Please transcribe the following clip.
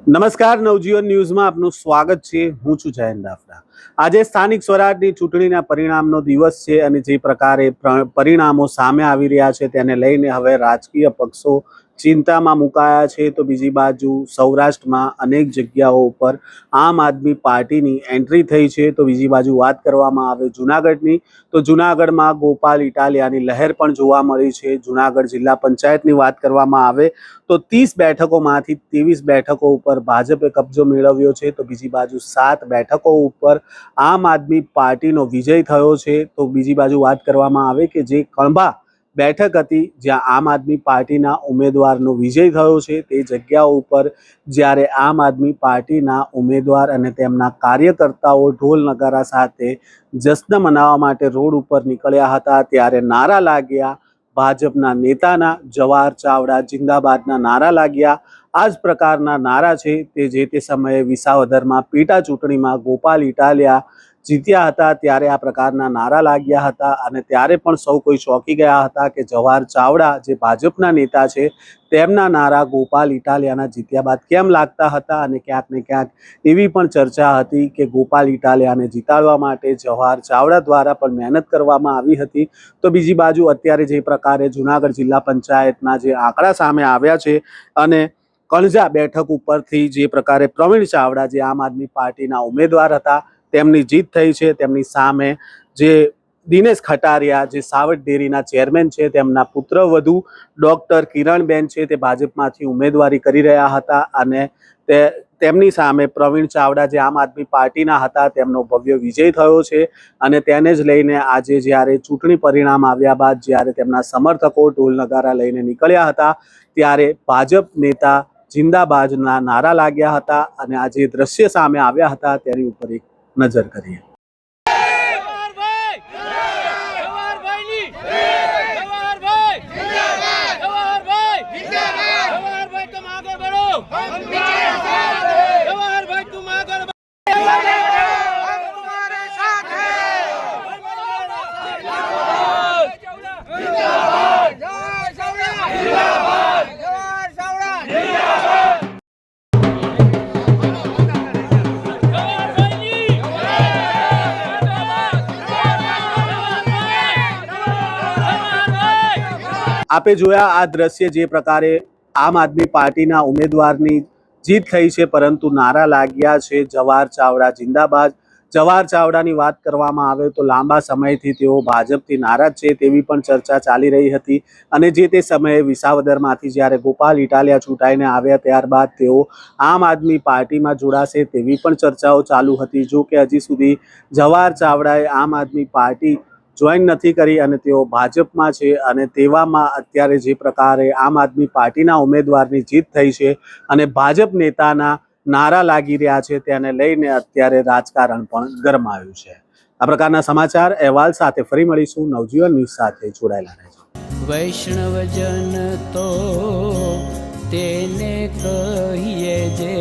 નમસ્કાર, નવજીવન ન્યૂઝમાં આપનું સ્વાગત છે। હું છું જયંત દાફડા। આજે સ્થાનિક સ્વરાજની ચૂંટણીના પરિણામનો દિવસ છે અને જે પ્રકારે પરિણામો સામે આવી રહ્યા છે તેને લઈને હવે રાજકીય પક્ષો ચિંતામાં મુકાયા છે। તો બીજી બાજુ સૌરાષ્ટ્રમાં અનેક જગ્યાઓ ઉપર આમ આદમી પાર્ટીની એન્ટ્રી થઈ છે। તો બીજી બાજુ વાત કરવામાં આવે જૂનાગઢની, તો જૂનાગઢમાં ગોપાલ ઇટાલિયાની લહેર પણ જોવા મળી છે। જૂનાગઢ જિલ્લા પંચાયતની વાત કરવામાં આવે તો 30 બેઠકોમાંથી 23 બેઠકો ઉપર ભાજપે કબજો મેળવ્યો છે। તો બીજી બાજુ 7 બેઠકો ઉપર આમ આદમી પાર્ટીનો વિજય થયો છે। તો બીજી બાજુ વાત કરવામાં આવે કે જે કણભા બેઠક હતી જ્યાં આમ આદમી પાર્ટીના ઉમેદવારનો વિજય થયો છે તે જગ્યાઓ ઉપર જ્યારે આમ આદમી પાર્ટીના ઉમેદવાર અને તેમના કાર્યકર્તાઓ ઢોલ નગારા સાથે જશ્ન મનાવવા માટે રોડ ઉપર નીકળ્યા હતા ત્યારે નારા લાગ્યા ભાજપના નેતાના, જવાહર ચાવડા જિંદાબાદના નારા લાગ્યા। આ જ પ્રકારના નારા છે તે જે તે સમયે વિસાવદરમાં પેટા ચૂંટણીમાં ગોપાલ ઇટાલિયા જીત્યા હતા ત્યારે આ પ્રકારના નારા લાગ્યા હતા અને ત્યારે પણ સૌ કોઈ ચોંકી ગયા હતા કે જવાહર ચાવડા જે ભાજપના નેતા છે તેમના નારા ગોપાલ ઇટાલિયાના જીત્યા બાદ કેમ લાગતા હતા અને ક્યાંક ને ક્યાંક એવી પણ ચર્ચા હતી કે ગોપાલ ઇટાલિયાને જીતાડવા માટે જવાહર ચાવડા દ્વારા પણ મહેનત કરવામાં આવી હતી। તો બીજી બાજુ અત્યારે જે પ્રકારે જૂનાગઢ જિલ્લા પંચાયતના જે આંકડા સામે આવ્યા છે અને કણજા બેઠક ઉપરથી જે પ્રકારે પ્રવીણ ચાવડા જે આમ આદમી પાર્ટીના ઉમેદવાર હતા તેમની જીત થઈ છે। તેમની સામે જે દિનેશ ખટારિયા જે સાવટ ડેરીના ચેરમેન છે તેમના પુત્રવધુ ડોક્ટર કિરણબેન છે તે ભાજપમાંથી ઉમેદવારી કરી રહ્યા હતા અને તેમની સામે પ્રવીણ ચાવડા જે આમ આદમી પાર્ટીના હતા તેમનો ભવ્ય વિજય થયો છે અને તેને જ લઈને આજે જ્યારે ચૂંટણી પરિણામ આવ્યા બાદ જ્યારે તેમના સમર્થકો ઢોલ નગારા લઈને નીકળ્યા હતા ત્યારે ભાજપ નેતા જિંદાબાદના નારા લાગ્યા હતા અને આ જે દ્રશ્ય સામે આવ્યા હતા તેની ઉપર એક નજર કરીએ। આપે જોયા આ દ્રશ્ય જે પ્રકારે આમ આદમી પાર્ટીના ઉમેદવારની જીત થઈ છે પરંતુ નારા લાગ્યા છે જવાહર ચાવડા જિંદાબાદ। જવાહર ચાવડાની વાત કરવામાં આવે તો લાંબા સમયથી તેઓ ભાજપથી નારાજ છે તેવી પણ ચર્ચા ચાલી રહી હતી અને જે તે સમયે વિસાવદરમાંથી જ્યારે ગોપાલ ઇટાલિયા ચૂંટાઈને આવ્યા ત્યારબાદ તેઓ આમ આદમી પાર્ટીમાં જોડાશે તેવી પણ ચર્ચાઓ ચાલુ હતી। જો કે હજી સુધી જવાહર ચાવડાએ આમ આદમી પાર્ટી જોઈન નથી કરી અને તેઓ ભાજપમાં છે અને તેવામાં અત્યારે જે પ્રકારે આમ આદમી પાર્ટીના ઉમેદવારની જીત થઈ છે અને ભાજપ નેતાના નારા લાગી રહ્યા છે તેને લઈને અત્યારે રાજકારણ પણ ગરમાયું છે। આ પ્રકારના સમાચાર અહેવાલ સાથે ફરી મળીશું। નવજીવન ન્યૂઝ સાથે જોડાયેલા રહેજો। વૈષ્ણવજન તો તેને કહીએ જે